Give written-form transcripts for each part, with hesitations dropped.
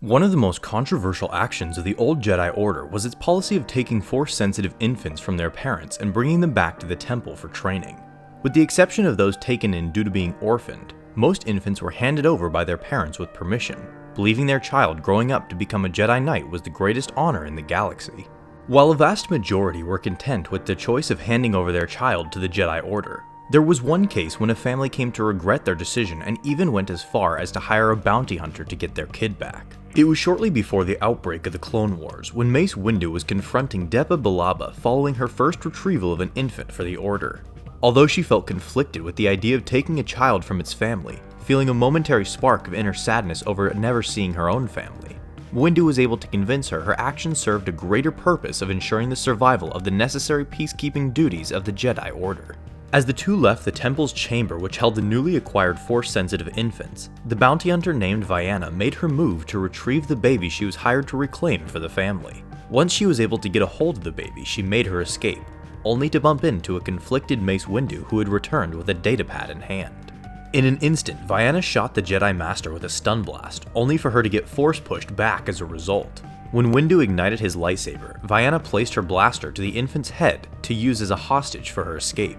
One of the most controversial actions of the old Jedi Order was its policy of taking Force-sensitive infants from their parents and bringing them back to the temple for training. With the exception of those taken in due to being orphaned, most infants were handed over by their parents with permission, believing their child growing up to become a Jedi Knight was the greatest honor in the galaxy. While a vast majority were content with the choice of handing over their child to the Jedi Order, there was one case when a family came to regret their decision and even went as far as to hire a bounty hunter to get their kid back. It was shortly before the outbreak of the Clone Wars when Mace Windu was confronting Depa Billaba following her first retrieval of an infant for the Order. Although she felt conflicted with the idea of taking a child from its family, feeling a momentary spark of inner sadness over never seeing her own family, Windu was able to convince her her actions served a greater purpose of ensuring the survival of the necessary peacekeeping duties of the Jedi Order. As the two left the temple's chamber which held the newly acquired Force-sensitive infants, the bounty hunter named Vianna made her move to retrieve the baby she was hired to reclaim for the family. Once she was able to get a hold of the baby, she made her escape, only to bump into a conflicted Mace Windu who had returned with a datapad in hand. In an instant, Vianna shot the Jedi Master with a stun blast, only for her to get force pushed back as a result. When Windu ignited his lightsaber, Vianna placed her blaster to the infant's head to use as a hostage for her escape.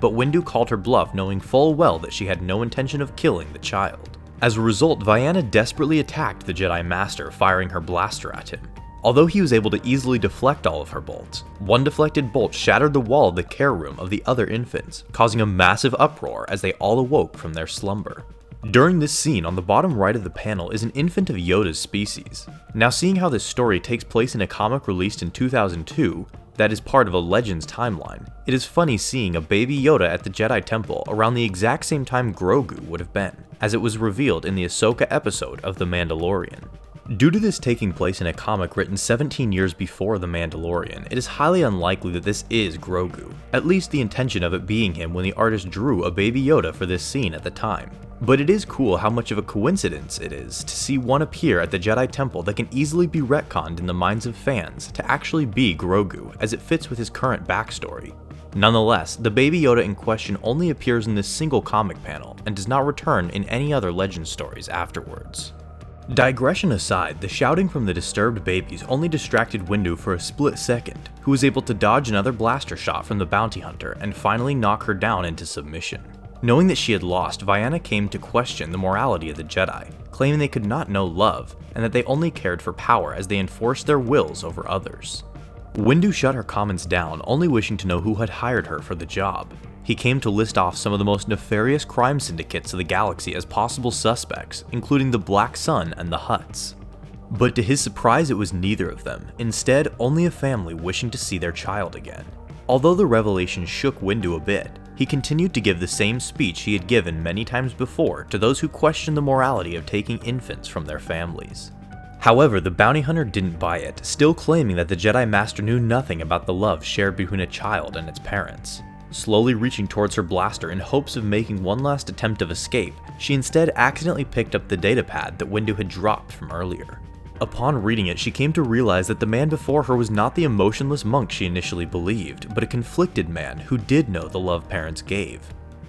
But Windu called her bluff, knowing full well that she had no intention of killing the child. As a result, Vianna desperately attacked the Jedi Master, firing her blaster at him. Although he was able to easily deflect all of her bolts, one deflected bolt shattered the wall of the care room of the other infants, causing a massive uproar as they all awoke from their slumber. During this scene, on the bottom right of the panel is an infant of Yoda's species. Now, seeing how this story takes place in a comic released in 2002, that is part of a Legends timeline, it is funny seeing a baby Yoda at the Jedi Temple around the exact same time Grogu would have been, as it was revealed in the Ahsoka episode of The Mandalorian. Due to this taking place in a comic written 17 years before The Mandalorian, it is highly unlikely that this is Grogu, at least the intention of it being him when the artist drew a baby Yoda for this scene at the time. But it is cool how much of a coincidence it is to see one appear at the Jedi Temple that can easily be retconned in the minds of fans to actually be Grogu, as it fits with his current backstory. Nonetheless, the baby Yoda in question only appears in this single comic panel and does not return in any other Legend stories afterwards. Digression aside, the shouting from the disturbed babies only distracted Windu for a split second, who was able to dodge another blaster shot from the bounty hunter and finally knock her down into submission. Knowing that she had lost, Vianna came to question the morality of the Jedi, claiming they could not know love, and that they only cared for power as they enforced their wills over others. Windu shut her comments down, only wishing to know who had hired her for the job. He came to list off some of the most nefarious crime syndicates of the galaxy as possible suspects, including the Black Sun and the Hutts. But to his surprise, it was neither of them, instead only a family wishing to see their child again. Although the revelation shook Windu a bit, he continued to give the same speech he had given many times before to those who questioned the morality of taking infants from their families. However, the bounty hunter didn't buy it, still claiming that the Jedi Master knew nothing about the love shared between a child and its parents. Slowly reaching towards her blaster in hopes of making one last attempt of escape, she instead accidentally picked up the datapad that Windu had dropped from earlier. Upon reading it, she came to realize that the man before her was not the emotionless monk she initially believed, but a conflicted man who did know the love parents gave.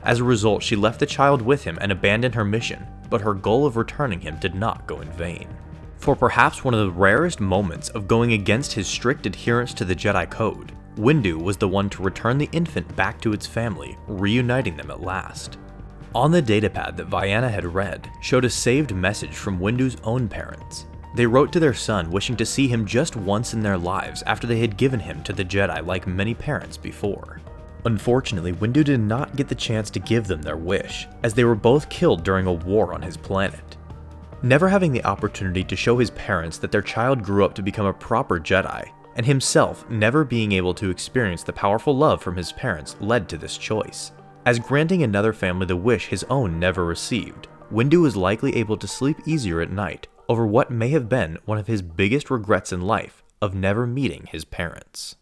As a result, she left the child with him and abandoned her mission, but her goal of returning him did not go in vain. For perhaps one of the rarest moments of going against his strict adherence to the Jedi Code, Windu was the one to return the infant back to its family, reuniting them at last. On the datapad that Vianna had read showed a saved message from Windu's own parents. They wrote to their son wishing to see him just once in their lives after they had given him to the Jedi like many parents before. Unfortunately, Windu did not get the chance to give them their wish, as they were both killed during a war on his planet. Never having the opportunity to show his parents that their child grew up to become a proper Jedi, and himself never being able to experience the powerful love from his parents led to this choice. As granting another family the wish his own never received, Windu was likely able to sleep easier at night over what may have been one of his biggest regrets in life of never meeting his parents.